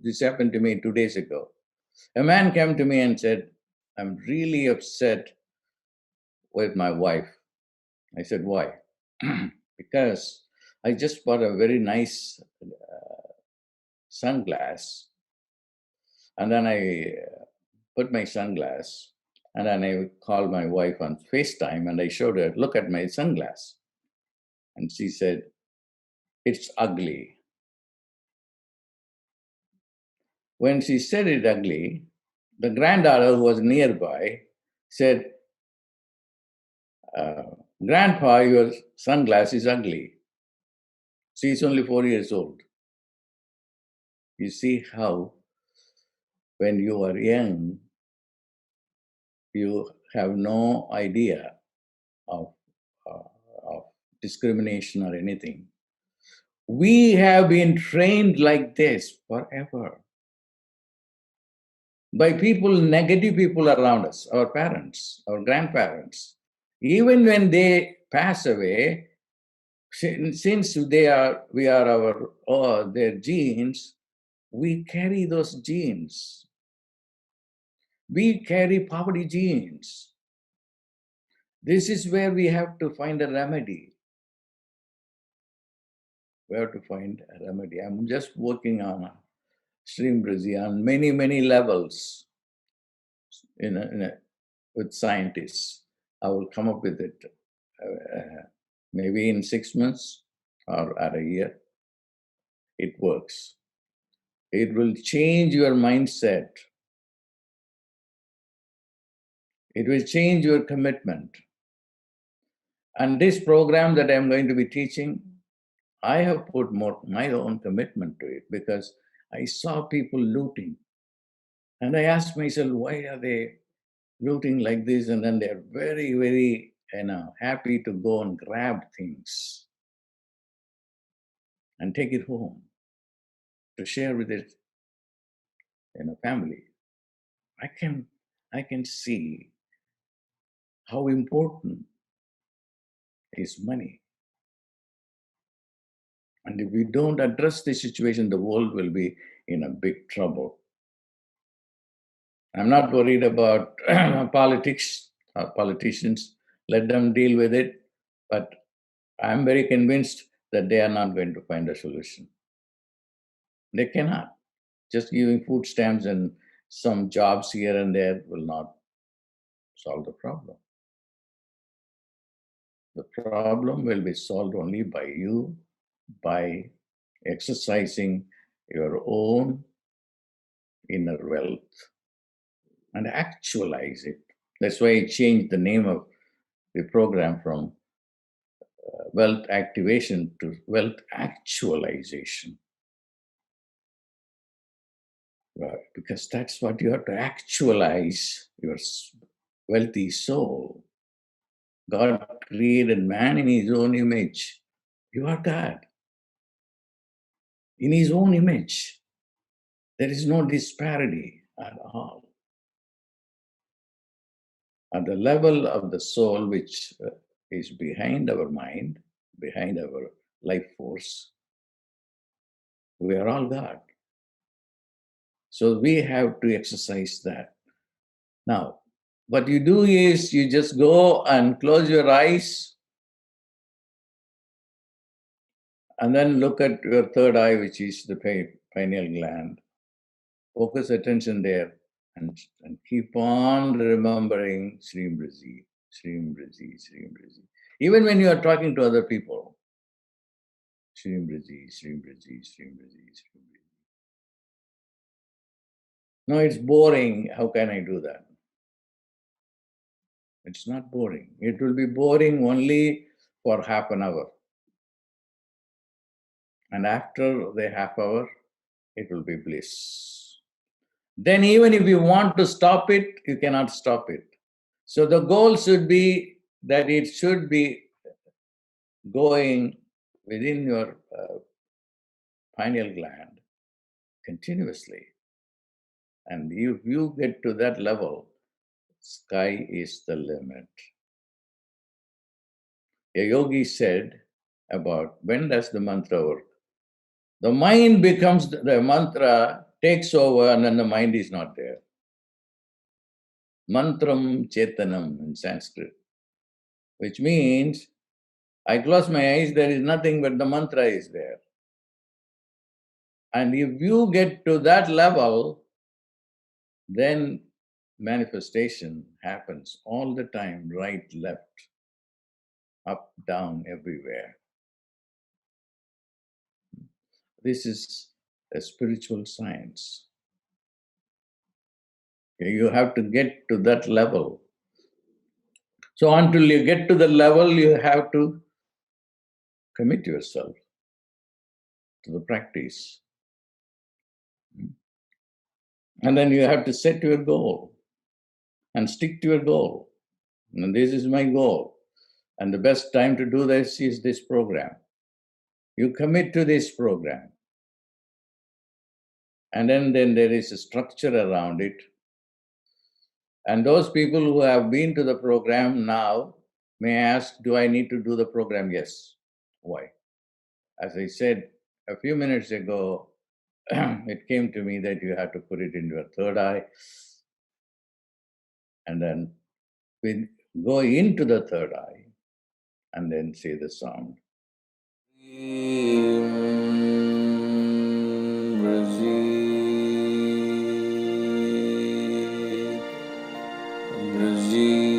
This happened to me 2 days ago. A man came to me and said, I'm really upset with my wife. I said, why? Because I just bought a very nice sunglass, and then I put my sunglass, and then I called my wife on FaceTime, and I showed her, look at my sunglass. And she said, it's ugly. When she said it ugly, the granddaughter who was nearby said, Grandpa, your sunglass is ugly. She's only 4 years old. You see how when you are young, you have no idea of, of discrimination or anything. We have been trained like this forever by people, negative people around us, our parents, our grandparents. Even when they pass away, since we are their genes, we carry those genes. We carry poverty genes. This is where we have to find a remedy. We have to find a remedy. I'm just working on Shreem Brzee on many, many levels with scientists. I will come up with it maybe in 6 months or at a year. It works. It will change your mindset. It will change your commitment. And this program that I'm going to be teaching, I have put my own commitment to it because I saw people looting. And I asked myself, why are they looting like this? And then they're very, very happy to go and grab things and take it home to share with it family. I can see how important is money. And if we don't address the situation, the world will be in a big trouble. I'm not worried about politics or politicians. Let them deal with it. But I'm very convinced that they are not going to find a solution. They cannot. Just giving food stamps and some jobs here and there will not solve the problem. The problem will be solved only by you, by exercising your own inner wealth and actualize it. That's why I changed the name of the program from Wealth Activation to Wealth Actualization. Because that's what you have to actualize your wealthy soul. God created man in his own image. You are God. In his own image. There is no disparity at all. At the level of the soul, which is behind our mind, behind our life force, we are all God. So we have to exercise that. Now, what you do is you just go and close your eyes and then look at your third eye, which is the pineal gland. Focus attention there and keep on remembering Shreem Brzee, Shreem Brzee, Shreem Brzee. Even when you are talking to other people, Shreem Brzee, Shreem Brzee, Shreem Brzee, Shreem Brzee. No, it's boring. How can I do that? It's not boring. It will be boring only for half an hour. And after the half hour, it will be bliss. Then even if you want to stop it, you cannot stop it. So the goal should be that it should be going within your pineal gland continuously. And if you get to that level, sky is the limit. A yogi said about when does the mantra work? The mind becomes the mantra takes over and then the mind is not there. Mantram Chetanam in Sanskrit, which means I close my eyes, there is nothing but the mantra is there. And if you get to that level, then manifestation happens all the time, right, left, up, down, everywhere. This is a spiritual science. You have to get to that level. So until you get to the level, you have to commit yourself to the practice. And then you have to set your goal and stick to your goal. And this is my goal. And the best time to do this is this program. You commit to this program. And then there is a structure around it. And those people who have been to the program now may ask, do I need to do the program? Yes. Why? As I said a few minutes ago, it came to me that you have to put it in your third eye and then we go into the third eye and then say the sound. Shreem Brzee